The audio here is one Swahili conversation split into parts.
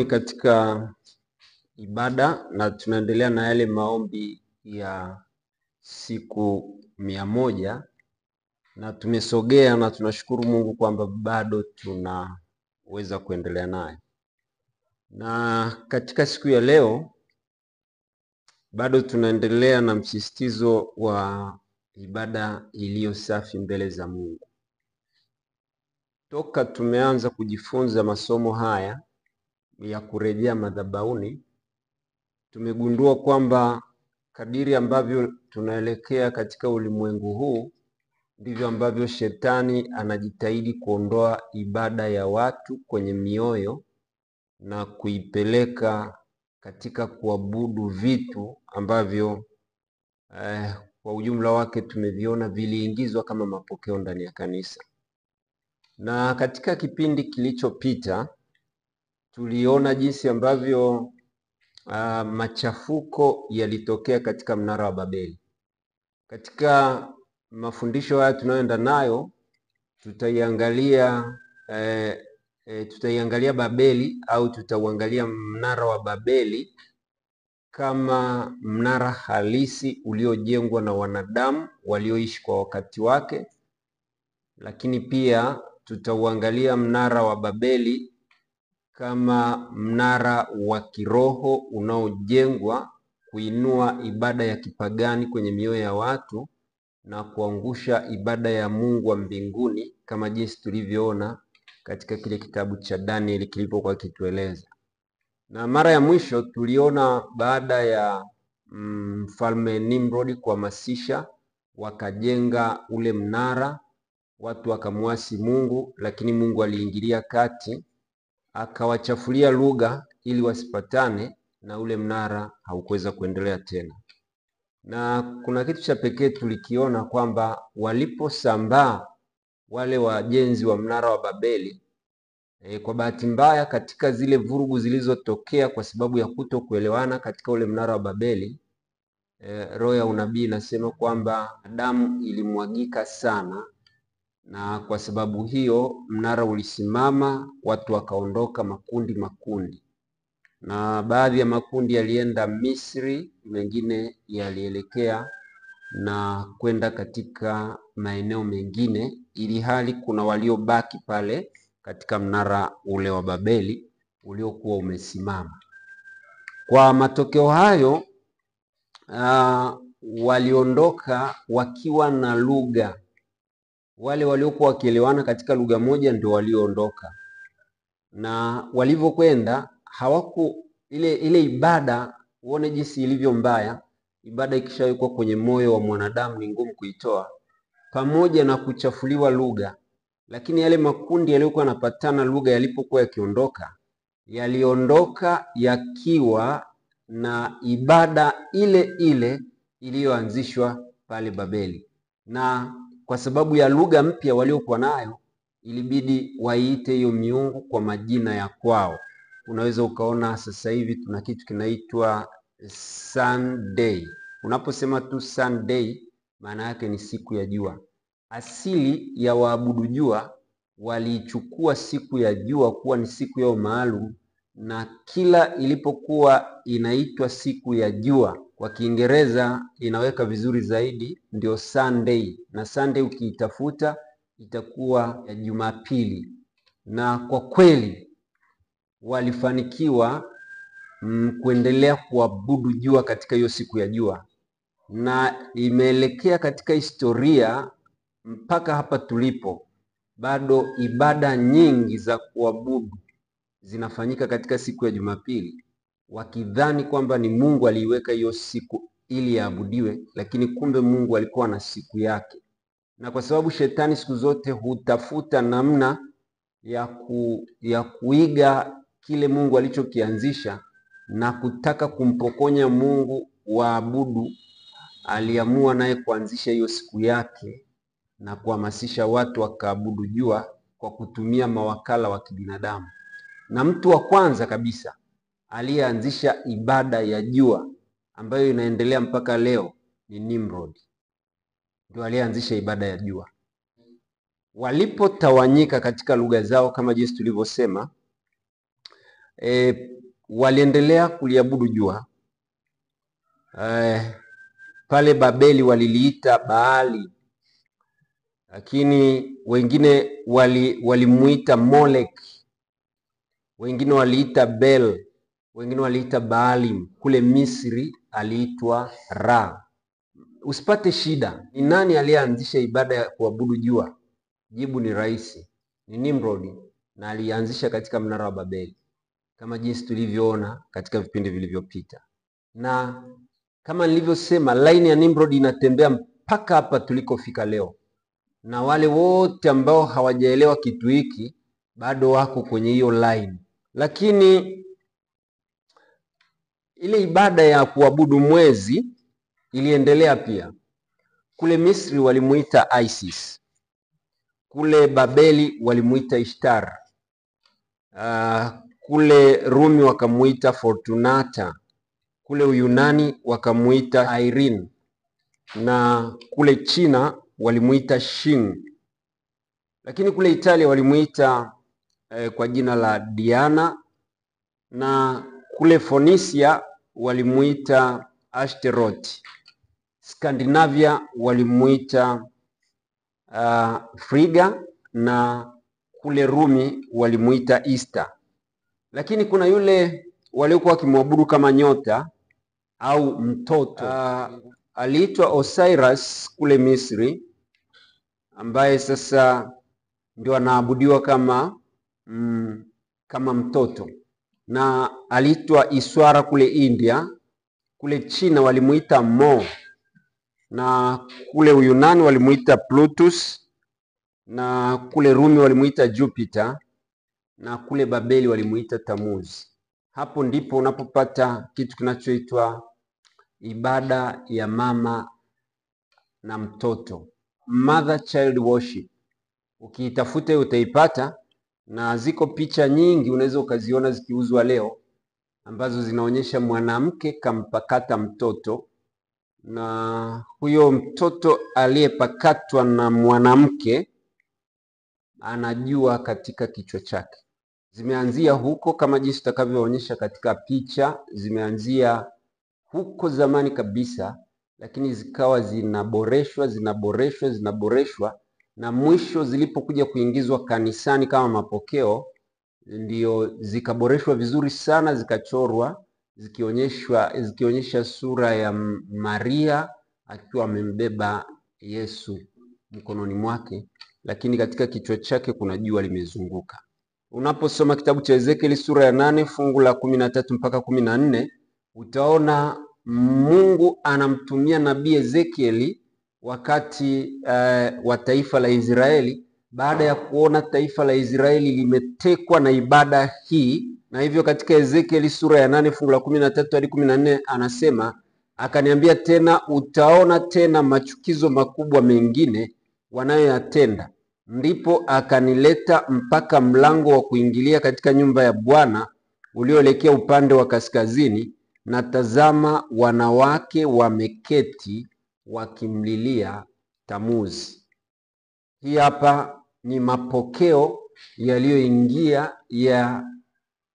Karibuni katika ibada na tunaendelea na yale maombi ya siku 100 na tumesogea na tunashukuru Mungu kwamba bado tunaweza kuendelea naye. Na katika siku ya leo bado tunaendelea na msisitizo wa ibada iliyo safi mbele za Mungu. Toka tumeanza kujifunza masomo haya ya kurejea madhabahuni, tumegundua kwamba kadiri ambavyo tunaelekea katika ulimwengu huu ndivyo ambavyo shetani anajitahidi kuondoa ibada ya watu kwenye mioyo na kuipeleka katika kuabudu vitu ambavyo kwa ujumla wake tumeviona viliingizwa kama mapokeo ndani ya kanisa. Na katika kipindi kilichopita tuliona jinsi ambavyo machafuko yalitokea katika mnara wa Babeli. Katika mafundisho haya tunayoenda nayo tutaiangalia Babeli au tutauangalia mnara wa Babeli kama mnara halisi uliojengwa na wanadamu walioishi kwa wakati wake, lakini pia tutauangalia mnara wa Babeli kama mnara wa kiroho unaojengwa kuinua ibada ya kipagani kwenye mioyo ya watu na kuangusha ibada ya Mungu wa mbinguni, kama jinsi tulivyoona katika kile kitabu cha Danieli kilipokuwa kitueleza. Na mara ya mwisho tuliona baada ya mfalme Nimrod kuhamasisha, wakajenga ule mnara, watu wakamwasi Mungu, lakini Mungu aliingilia kati akawachafulia lugha ili wasipatane, na ule mnara haukuweza kuendelea tena. Na kuna kitu cha pekee tulikiona kwamba waliposambaa wale wajenzi wa mnara wa Babeli, kwa bahati mbaya katika zile vurugu zilizotokea kwa sababu ya kutokuelewana katika ule mnara wa Babeli, roho ya unabii inasema kwamba damu ilimwagika sana, na kwa sababu hiyo mnara ulisimama, watu wakaondoka makundi, na baadhi ya makundi yalienda Misri, mengine yalielekea na kwenda katika maeneo mengine, ili hali kuna waliobaki pale katika mnara ule wa Babeli uliokuwa umesimama. Kwa matokeo hayo waliondoka wakiwa na lugha. Wale waliokuwa wakielewana katika lugha moja ndio walioondoka, na walivyokwenda ile ibada, uone jinsi ilivyo mbaya. Ibada ikishawekwa kwenye moyo wa mwanadamu ni ngumu kuitoa, pamoja na kuchafuliwa lugha. Lakini yale makundi yaliyokuwa yanapatana lugha yalipokuwa yakiondoka, yaliondoka yakiwa na ibada ile ile iliyoanzishwa pale Babeli, na kwa sababu ya lugha mpya waliokuwa nayo ilibidi waiite hiyo miungu kwa majina ya kwao. Unaweza ukaona sasa hivi tuna kitu kinaitwa Sunday. Unaposema tu Sunday, maana yake ni siku ya jua. Asili ya waabudu jua walichukua siku ya jua kuwa ni siku yao maalum, na kila ilipokuwa inaitwa siku ya jua, kwa Kiingereza inaweka vizuri zaidi, ndio Sunday. Na Sunday ukiitafuta itakuwa ya Jumapili. Na kwa kweli walifanikiwa kuendelea kuabudu jua katika hiyo siku ya jua, na imeelekea katika historia mpaka hapa tulipo, bado ibada nyingi za kuabudu zinafanyika katika siku ya Jumapili, wakidhani kwamba ni Mungu aliiweka hiyo siku ili yaabudiwe, lakini kumbe Mungu alikuwa na siku yake. Na kwa sababu shetani siku zote hutafuta namna ya kuiga kile Mungu alichokianzisha na kutaka kumpokonya Mungu waabudu, aliamua naye kuanzisha hiyo siku yake na kuhamasisha watu wakaabudu jua kwa kutumia mawakala wa kibinadamu. Na mtu wa kwanza kabisa aliyeanzisha ibada ya jua ambayo inaendelea mpaka leo ni Nimrod. Ndio aliyeanzisha ibada ya jua. Walipotawanyika katika lugha zao kama jinsi tulivyosema, waliendelea kuliabudu jua. Pale Babeli waliliita Baali, lakini wengine walimuita Molek, wengine waliita Bel, wengine waliita Baalim. Kule Misri aliitwa Ra. Usipate shida, ni nani aliyeanzisha ibada ya kuabudu jua? Jibu ni rahisi, ni Nimrod, na alianzisha katika mnara wa Babeli, kama jinsi tulivyoona katika vipindi vilivyopita. Na kama nilivyosema, line ya Nimrod inatembea mpaka hapa tulikofika leo, na wale wote ambao hawajaelewa kitu hiki bado wako kwenye hiyo line. Lakini ile ibada ya kuabudu mwezi iliendelea pia. Kule Misri walimuita Isis, kule Babeli walimuita Ishtar, kule Rumi wakamuita Fortunata, kule Uyunani wakamuita Irene, na kule China walimuita Shing. Lakini kule Italia walimuita kwa jina la Diana, na kule Phoenicia walimuita Ashtaroth. Skandinavia walimuita Frigga, na kule Rumi walimuita Easter. Lakini kuna yule waliokuwa wakimwabudu kama nyota au mtoto, aliitwa Osiris kule Misri, ambaye sasa ndio anaabudiwa kama mtoto. Na aliitwa Iswara kule India. Kule China walimuita Mo, na kule Uyunani walimuita Plutus, na kule Rumi walimuita Jupiter, na kule Babeli walimuita Tammuz. Hapo ndipo unapopata kitu kinachoitwa ibada ya mama na mtoto, mother child worship. Ukiitafuta utaipata, na ziko picha nyingi unaweza ukaziona zikiuzwa leo, ambazo zinaonyesha mwanamke kampakata mtoto, na huyo mtoto aliyepakatwa na mwanamke anajua katika kichwa chake. Zimeanzia huko kama jinsi tutakavyoonyesha katika picha, zimeanzia huko zamani kabisa, lakini zikawa zinaboreshwa, na mwisho zilipokuja kuingizwa kanisani kama mapokeo, ndio zikaboreshwa vizuri sana, zikachorwa, zikionyesha sura ya Maria akiwa amembeba Yesu mkononi mwake, lakini katika kichwa chake kuna jua limezunguka. Unaposoma kitabu cha Ezekieli sura ya 8 fungu la 13 mpaka 14, utaona Mungu anamtumia nabii Ezekieli wakati wa taifa la Israeli, baada ya kuona taifa la Israeli limetekwa na ibada hii. Na hivyo katika Ezekieli sura ya 8 fungu la 13 hadi 14 anasema, akaniambia tena, utaona tena machukizo makubwa mengine wanayoyatenda. Ndipo akanileta mpaka mlango wa kuingilia katika nyumba ya Bwana ulioelekea upande wa kaskazini, na tazama, wanawake wameketi wakimlilia Tamuzi. Hii hapa ni mapokeo yaliyoingia ya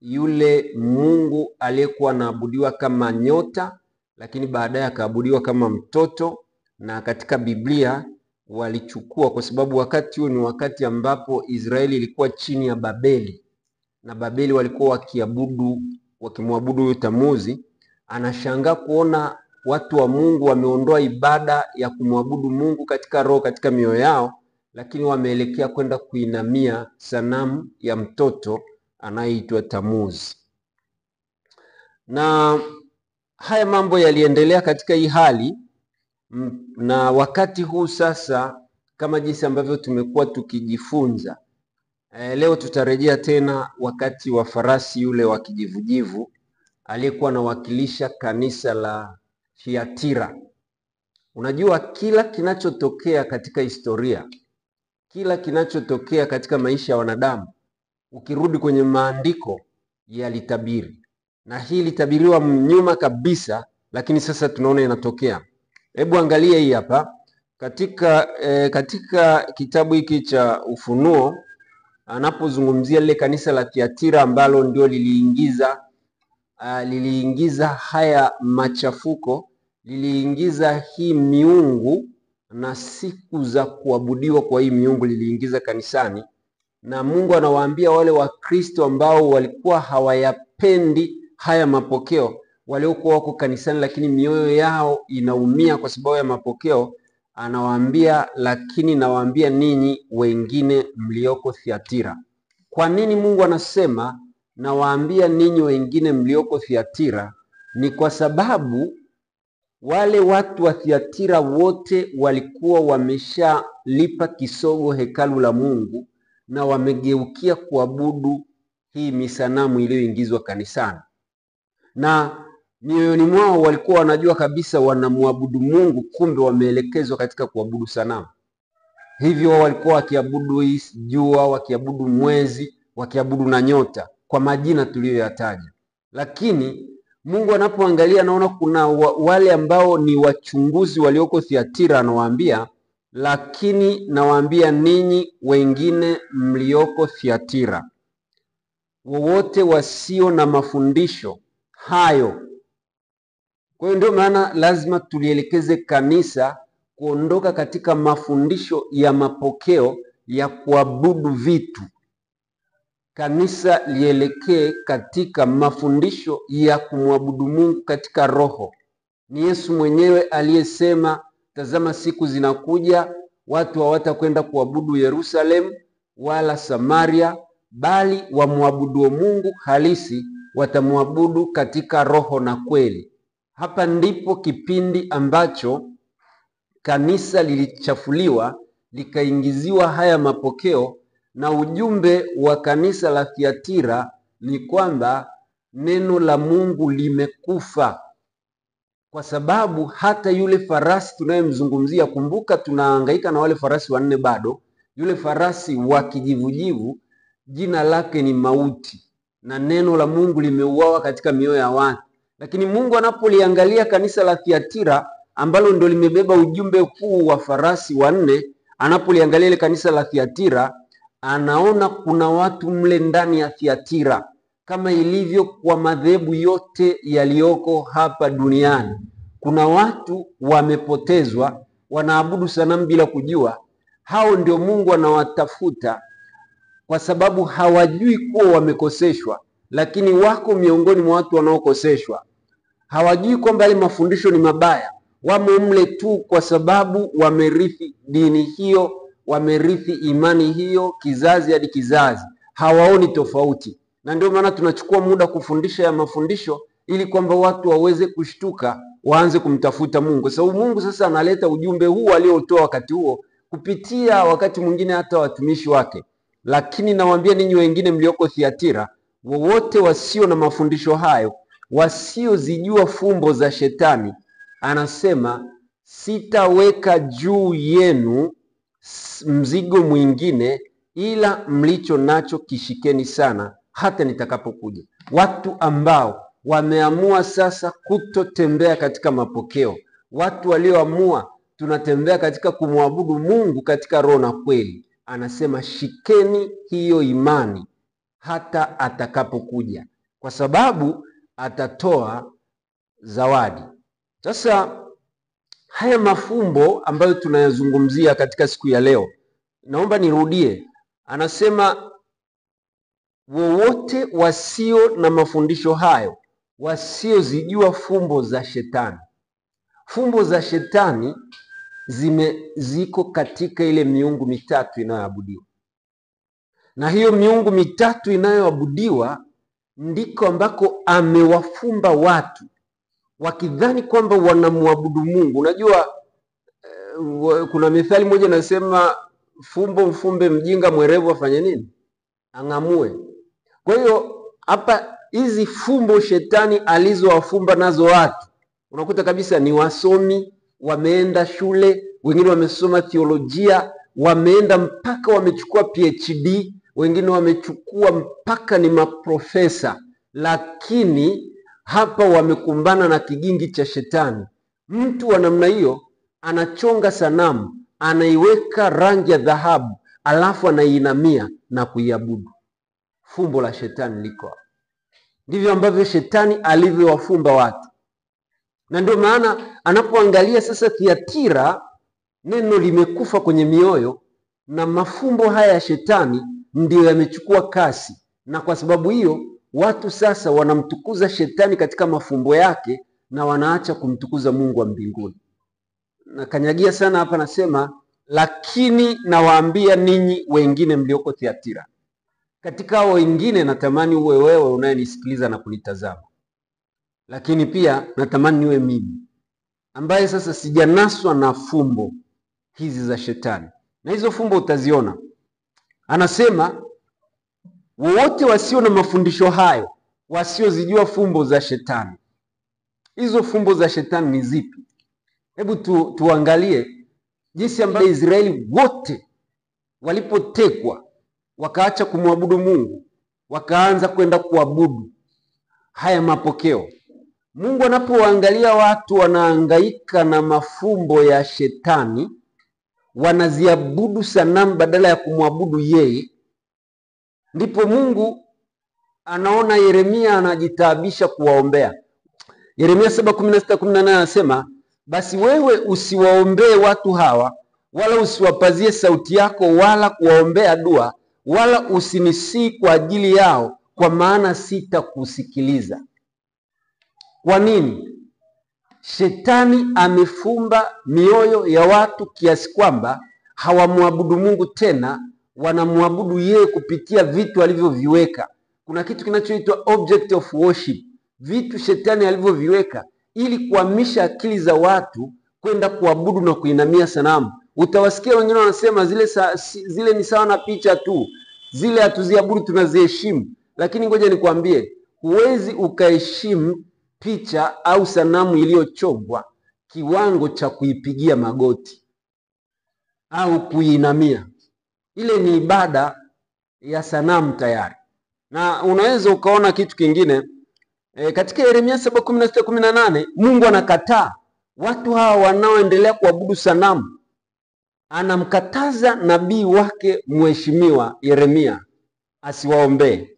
yule Mungu aliyekuwa anaabudiwa kama nyota, lakini baadaye akaabudiwa kama mtoto. Na katika Biblia walichukua, kwa sababu wakati huo ni wakati ambapo Israeli ilikuwa chini ya Babeli, na Babeli walikuwa wakimwabudu huyu Tamuzi. Anashangaa kuona watu wa Mungu wameondoa ibada ya kumwabudu Mungu katika roho, katika mioyo yao, lakini wameelekea kwenda kuinamia sanamu ya mtoto anayeitwa Tamuzi. Na haya mambo yaliendelea katika hii hali, na wakati huu sasa, kama jinsi ambavyo tumekuwa tukijifunza, leo tutarejea tena wakati wa farasi yule wa kijivujivu aliyekuwa anawakilisha kanisa la Thiatira. Unajua, kila kinachotokea katika historia, kila kinachotokea katika maisha ya wanadamu, ukirudi kwenye maandiko yalitabiri, na hii ilitabiriwa nyuma kabisa, lakini sasa tunaona inatokea. Hebu angalia hii hapa katika kitabu hiki cha Ufunuo anapozungumzia lile kanisa la Thiatira ambalo ndio liliingiza haya machafuko, liliingiza hii miungu na siku za kuabudiwa kwa hii miungu liliingiza kanisani. Na Mungu anawaambia wale Wakristo ambao walikuwa hawayapendi haya mapokeo, waliokuwa wako kanisani lakini mioyo yao inaumia kwa sababu ya mapokeo, anawaambia, lakini nawaambia ninyi wengine mlioko Thiatira. Kwa nini Mungu anasema nawaambia ninyi wengine mlioko Thiatira? Ni kwa sababu wale watu wa Thiatira wote walikuwa wameshalipa kisogo hekalu la Mungu na wamegeukia kuabudu hii misanamu iliyoingizwa kanisani. Na mioyoni mwao walikuwa wanajua kabisa wanamwabudu Mungu, kumbe wameelekezwa katika kuabudu sanamu. Hivyo walikuwa wakiabudu jua, wakiabudu mwezi, wakiabudu na nyota kwa majina tuliyoyataja. Lakini Mungu anapoangalia anaona kuna wale ambao ni wachunguzi walioko Thiatira, anawaambia, lakini nawaambia ninyi wengine mlioko Thiatira, wowote wasio na mafundisho hayo. Kwa hiyo ndio maana lazima tulielekeze kanisa kuondoka katika mafundisho ya mapokeo ya kuabudu vitu. Kanisa lielekee katika mafundisho ya kumwabudu Mungu katika roho. Ni Yesu mwenyewe aliyesema, tazama siku zinakuja watu hawatakwenda kuabudu Yerusalemu wala Samaria, bali wamwabudu Mungu halisi watamwabudu katika roho na kweli. Hapa ndipo kipindi ambacho kanisa lilichafuliwa likaingiziwa haya mapokeo, na ujumbe wa kanisa la Thiatira ni kwamba neno la Mungu limekufa. Kwa sababu hata yule farasi tunayemzungumzia, kumbuka tunahangaika na wale farasi wanne bado, yule farasi wa kijivujivu jina lake ni mauti, na neno la Mungu limeuawa katika mioyo ya watu. Lakini Mungu anapoliangalia kanisa la Thiatira ambalo ndio limebeba ujumbe kuu wa farasi wanne, anapoliangalia ile kanisa la Thiatira, anaona kuna watu mle ndani ya Thiatira, kama ilivyo kwa madhehebu yote yaliyoko hapa duniani. Kuna watu wamepotezwa, wanaabudu sanamu bila kujua. Hao ndio Mungu anawatafuta, kwa sababu hawajui kuwa wamekoseshwa, lakini wako miongoni mwa watu wanaokoseshwa. Hawajui kwamba yale mafundisho ni mabaya, wamo mle tu kwa sababu wamerithi dini hiyo, wamerithi imani hiyo kizazi hadi kizazi, hawaoni tofauti. Na ndio maana tunachukua muda kufundisha ya mafundisho ili kwamba watu waweze kushtuka, waanze kumtafuta Mungu. Kwa sababu Mungu sasa analeta ujumbe huu aliotoa wakati huo kupitia wakati mwingine hata watumishi wake. Lakini nawaambia ninyi wengine mlioko Thiatira, wowote wasio na mafundisho hayo, wasiozijua fumbo za shetani, anasema sitaweka juu yenu mzigo mwingine, ila mlicho nacho kishikeni sana hata nitakapokuja. Watu ambao wameamua sasa kutotembea katika mapokeo, watu walioamua tunatembea katika kumwabudu Mungu katika roho na kweli, anasema shikeni hiyo imani hata atakapokuja, kwa sababu atatoa zawadi. Sasa haya mafumbo ambayo tunayazungumzia katika siku ya leo, naomba nirudie, anasema wowote wasio na mafundisho hayo, wasiozijua fumbo za shetani. Fumbo za shetani ziko katika ile miungu mitatu inayoabudiwa, na hiyo miungu mitatu inayoabudiwa ndiko ambako amewafumba watu wakidhani kwamba wanamwabudu Mungu. Unajua kuna methali moja inasema fumbo mfumbe mjinga, mwerevu afanye nini? Ang'amue. Kwa hiyo hapa hizi fumbo shetani alizowafumba nazo watu, unakuta kabisa ni wasomi, wameenda shule, wengine wamesoma theolojia, wameenda mpaka wamechukua PhD, wengine wamechukua mpaka ni maprofesa, lakini hapa wamekumbana na kigingi cha shetani. Mtu wa namna hiyo anachonga sanamu, anaiweka rangi ya dhahabu, alafu anaiinamia na kuiabudu. Fumbo la shetani liko hapo. Ndivyo ambavyo shetani alivyowafumba watu. Na ndio maana anapoangalia sasa Thiatira, neno limekufa kwenye mioyo, na mafumbo haya ya shetani ndio yamechukua kasi. Na kwa sababu hiyo watu sasa wanamtukuza shetani katika mafumbo yake na wanaacha kumtukuza Mungu wa mbinguni. Na kanyagia sana hapa, nasema lakini nawaambia ninyi wengine mlioko Thiatira. Katika hao wengine natamani uwe wewe unayenisikiliza na kunitazama. Lakini pia natamani niwe mimi ambaye sasa sijanaswa na fumbo hizi za shetani. Na hizo fumbo utaziona. Anasema wote wasio na mafundisho hayo, wasiozijua fumbo za shetani. Hizo fumbo za shetani ni zipi? Hebu tuangalie jinsi ambavyo Israeli wote walipotekwa wakaacha kumwabudu Mungu, wakaanza kwenda kuabudu haya mapokeo. Mungu anapoangalia watu wanahangaika na mafumbo ya shetani, wanaziabudu sanamu badala ya kumwabudu yeye, ndipo Mungu anaona Yeremia anajitaabisha kuwaombea. Yeremia 7:16-18 anasema, basi wewe usiwaombee watu hawa, wala usiwapazie sauti yako, wala kuwaombea dua, wala usinisii kwa ajili yao, kwa maana sitakusikiliza. Kwa nini? Shetani amefumba mioyo ya watu kiasi kwamba hawamwabudu Mungu tena, wanamwabudu yeye kupitia vitu alivyoviweka. Kuna kitu kinachoitwa object of worship, vitu shetani alivyoviweka ili kuhamisha akili za watu kwenda kuabudu na kuinamia sanamu. Utawasikia wengine wanasema zile ni sawa na picha tu, zile hatuziabudu, tunaziheshimu. Lakini ngoja nikwambie, huwezi ukaheshimu picha au sanamu iliyochongwa kiwango cha kuipigia magoti au kuinamia. Ile ni ibada ya sanamu tayari. Na unaweza ukaona kitu kingine katika Yeremia 7:16-18, Mungu anakataa watu hawa wanaoendelea kuabudu sanamu. Anamkataza nabii wake mheshimiwa Yeremia asiwaombee.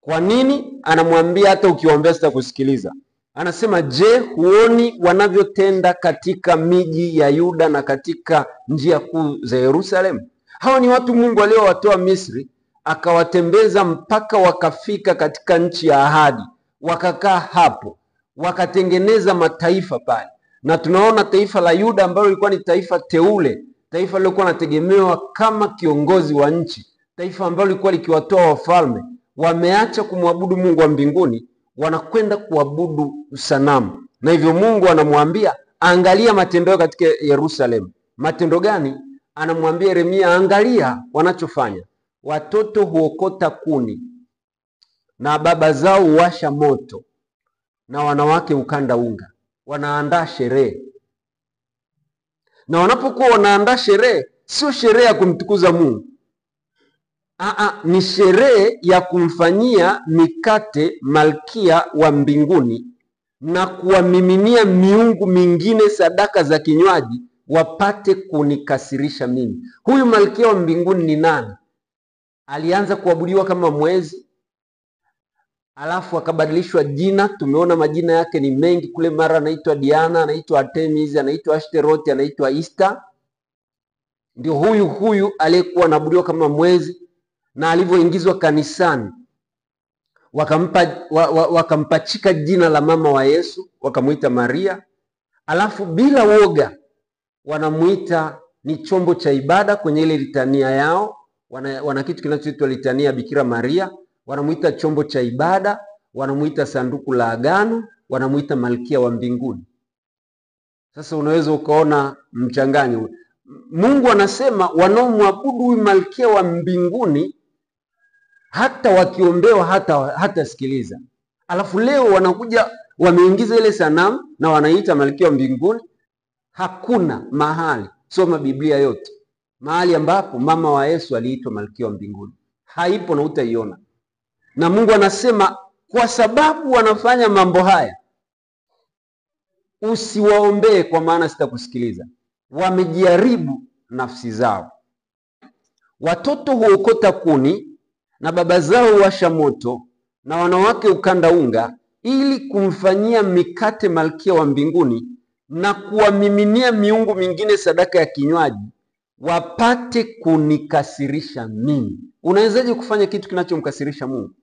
Kwa nini? Anamwambia hata ukiombea sitakusikiliza. Anasema, je, huoni wanavyotenda katika miji ya Yuda na katika njia kuu za Yerusalemu? Hawa ni watu Mungu aliowatoa Misri, akawatembeza mpaka wakafika katika nchi ya ahadi. Wakakaa hapo, wakatengeneza mataifa pale. Na tunaona taifa la Yuda ambalo lilikuwa ni taifa teule, taifa lilokuwa linategemewa kama kiongozi wa nchi, taifa ambalo lilikuwa likiwatoa wafalme, wameacha kumwabudu Mungu wa mbinguni, wanakwenda kuabudu sanamu. Na hivyo Mungu anamwambia, angalia matendo katika Yerusalemu. Matendo gani? Anamwambia Yeremia, angalia wanachofanya. Watoto huokota kuni na baba zao huwasha moto, na wanawake ukanda unga. Wanaandaa sherehe. Na wanapokuwa wanaandaa sherehe, sio sherehe ya kumtukuza Mungu. Ni sherehe ya kumfanyia mikate malkia wa mbinguni na kuwamiminia miungu mingine sadaka za kinywaji, wapate kunikasirisha mimi. Huyu malkia wa mbinguni ni nani? Alianza kuabudiwa kama mwezi, alafu akabadilishwa jina. Tumeona majina yake ni mengi kule, mara anaitwa Diana, anaitwa Artemis, anaitwa Ashtaroth, anaitwa Easter. Ndio huyu aliyekuwa anaabudiwa kama mwezi. Na alivyoingizwa kanisani, wakampachika jina la mama wa Yesu, wakamuita Maria. Alafu bila woga wanamuita ni chombo cha ibada. Kwenye ile litania yao wana kitu kinachoitwa litania Bikira Maria. Wanamuita chombo cha ibada, wanamuita sanduku la agano, wanamuita malkia wa mbinguni. Sasa unaweza ukaona mchanganyo. Mungu anasema wanaomwabudu huyu malkia wa mbinguni, hata wakiombewa hata sikiliza. Alafu leo wanakuja wameingiza ile sanamu na wanaita malkia wa mbinguni. Hakuna mahali, soma Biblia yote, mahali ambapo mama wa Yesu aliitwa malkia wa mbinguni. Haipo na utaiona. Na Mungu anasema kwa sababu wanafanya mambo haya, usiwaombee kwa maana sitakusikiliza. Wamejaribu nafsi zao. Watoto huokota kuni na baba zao huwasha moto na wanawake ukanda unga, ili kumfanyia mikate malkia wa mbinguni na kuwamiminia miungu mingine sadaka ya kinywaji, wapate kunikasirisha mimi. Unawezaje kufanya kitu kinachomkasirisha Mungu?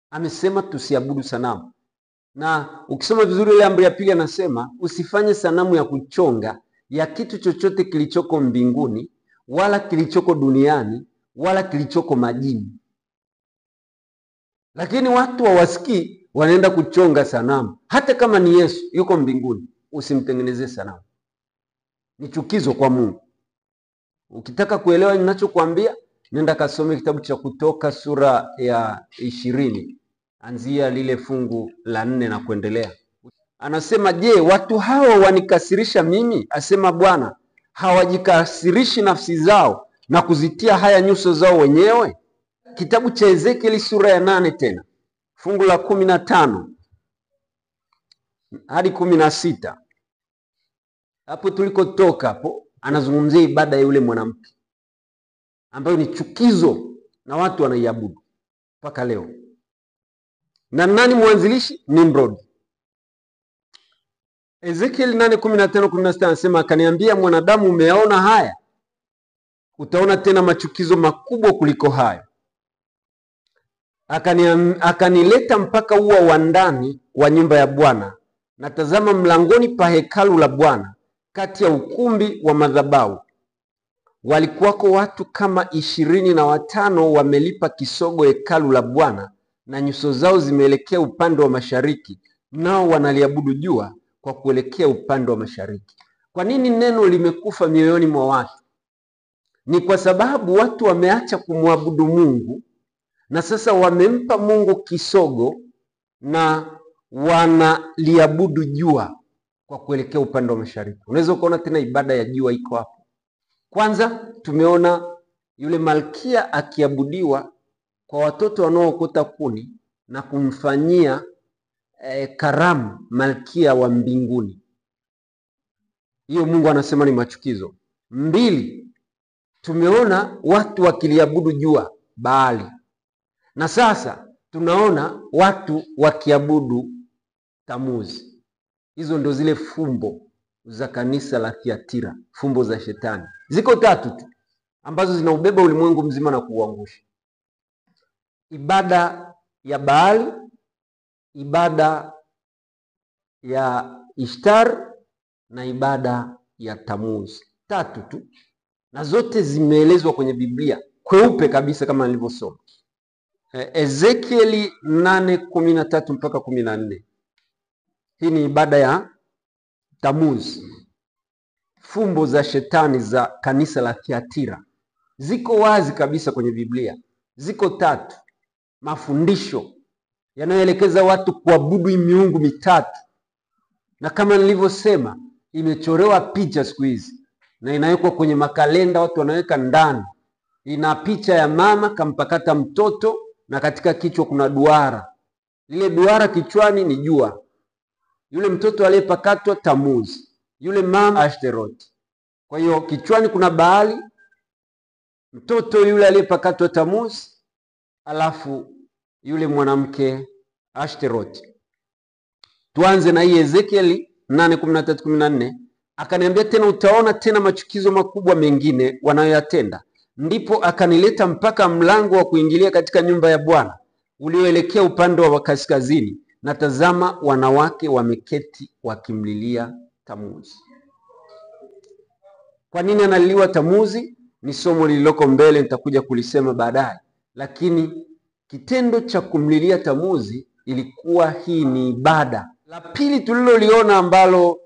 Amesema tusiabudu sanamu. Na ukisoma vizuri ile amri ya pili anasema usifanye sanamu ya kuchonga ya kitu chochote kilichoko mbinguni wala kilichoko duniani wala kilichoko majini. Lakini watu hawasikii, wanaenda kuchonga sanamu. Hata kama ni Yesu yuko mbinguni, usimtengenezee sanamu. Ni chukizo kwa Mungu. Ukitaka kuelewa ninachokuambia, nenda kasome kitabu cha Kutoka sura ya 20. Anzia lile fungu la 4 na kuendelea. Anasema, je, watu hawa wanikasirisha mimi? Asema Bwana, hawajikasirishi nafsi zao na kuzitia haya nyuso zao wenyewe? Kitabu cha Ezekieli sura ya 8 tena, fungu la 15 hadi 16. Hapo tulikotoka hapo anazungumzia ibada ya yule mwanamke ambayo ni chukizo na watu wanaiabudu mpaka leo. Na nani mwanzilishi? Nimrod. Ezekieli 8:15-16 anasema, akaniambia, mwanadamu, umeyaona haya? Utaona tena machukizo makubwa kuliko hayo. Akanileta mpaka ua wa ndani wa nyumba ya Bwana, na tazama, mlangoni pa hekalu la Bwana, kati ya ukumbi wa madhabahu, walikuwako watu kama 25 wamelipa kisogo hekalu la Bwana, na nyuso zao zimeelekea upande wa mashariki, nao wanaliabudu jua kwa kuelekea upande wa mashariki. Kwa nini neno limekufa mioyoni mwa watu? Ni kwa sababu watu wameacha kumwabudu Mungu, na sasa wamempa Mungu kisogo na wanaliabudu jua kwa kuelekea upande wa mashariki. Unaweza kuona tena ibada ya jua iko hapo. Kwanza tumeona yule malkia akiabudiwa kwa watoto wanaookota kuni na kumfanyia karamu malkia wa mbinguni. Hiyo Mungu anasema ni machukizo. 2, tumeona watu wakiliabudu jua, Baali. Na sasa tunaona watu wakiabudu Tamuzi. Hizo ndio zile fumbo za kanisa la Thiatira, fumbo za shetani. Ziko 3 tu ambazo zinaubeba ulimwengu mzima na kuuangusha: ibada ya Baali, ibada ya Ishtar na ibada ya Tamuzi. 3 tu, na zote zimeelezwa kwenye Biblia kweupe kabisa kama nilivyosoma. Ezekieli 8:13-14. Hii ni ibada ya Tamuzi, fumbo za shetani za kanisa la Thiatira. Ziko wazi kabisa kwenye Biblia. Ziko 3 mafundisho yanayoelekeza watu kuabudu miungu mitatu, na kama nilivyosema, imechorewa picha siku hizi na inawekwa kwenye makalenda, watu wanaweka ndani. Ina picha ya mama kampakata mtoto na katika kichwa kuna duara. Lile duara kichwani ni jua. Yule mtoto aliyepakatwa Tamuzi, yule mama Ashtaroth. Kwa hiyo kichwani kuna Baali, mtoto yule aliyepakatwa Tamuzi, alafu yule mwanamke Ashtaroth. Tuanze na hii Ezekieli 8:13-14. Akaniambia tena, utaona tena machukizo makubwa mengine wanayoyatenda. Ndipo akanileta mpaka mlango wa kuingilia katika nyumba ya Bwana ulioelekea upande wa kaskazini, na tazama, wanawake wameketi wakimlilia Tamuzi. Kwa nini analiliwa Tamuzi? Ni somo lililoko mbele, nitakuja kulisema baadaye. Lakini kitendo cha kumlilia Tamuzi ilikuwa hii ni ibada. La pili tuliloliona ambalo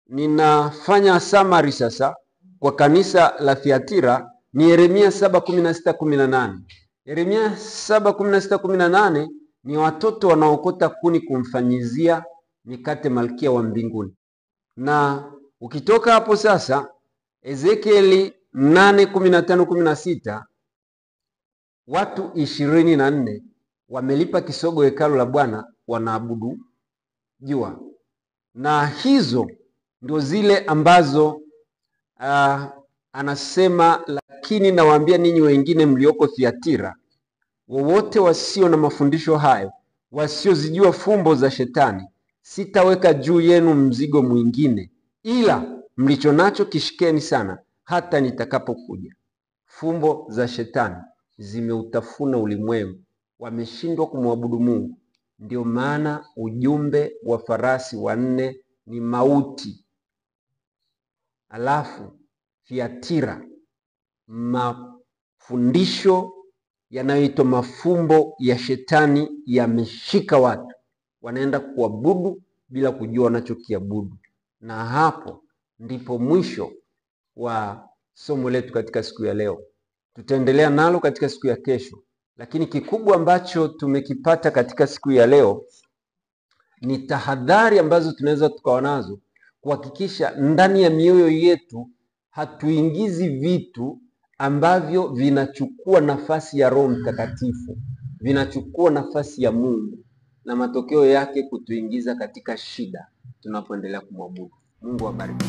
ninafanya summary sasa kwa kanisa la Thiatira ni Yeremia 7:16-18. Yeremia 7:16-18 ni watoto wanaokota kuni kumfanyizia mikate malkia wa mbinguni. Na ukitoka hapo sasa, Ezekieli 8:15-16, watu 24 wamelipa kisogo hekalu la Bwana, wanaabudu jua. Na hizo ndio zile ambazo anasema lakini nawaambia ninyi wengine mlioko Thiatira, wowote wasio na mafundisho hayo, wasiozijua fumbo za Shetani, sitaweka juu yenu mzigo mwingine, ila mlicho nacho kishikeni sana hata nitakapokuja. Fumbo za Shetani zimeutafuna ulimwengu, wameshindwa kumwabudu Mungu. Ndio maana ujumbe wa farasi wanne ni mauti. Alafu Thiatira, mafundisho yanayoitwa mafumbo ya Shetani yameshika watu, wanaenda kuabudu bila kujua wanachokiabudu. Na hapo ndipo mwisho wa somo letu katika siku ya leo. Tutaendelea nalo katika siku ya kesho, lakini kikubwa ambacho tumekipata katika siku ya leo ni tahadhari ambazo tunaweza tukawa nazo kuhakikisha ndani ya mioyo yetu hatuingizi vitu ambavyo vinachukua nafasi ya Roho Mtakatifu, vinachukua nafasi ya Mungu, na matokeo yake kutuingiza katika shida tunapoendelea kumwabudu. Mungu awabariki.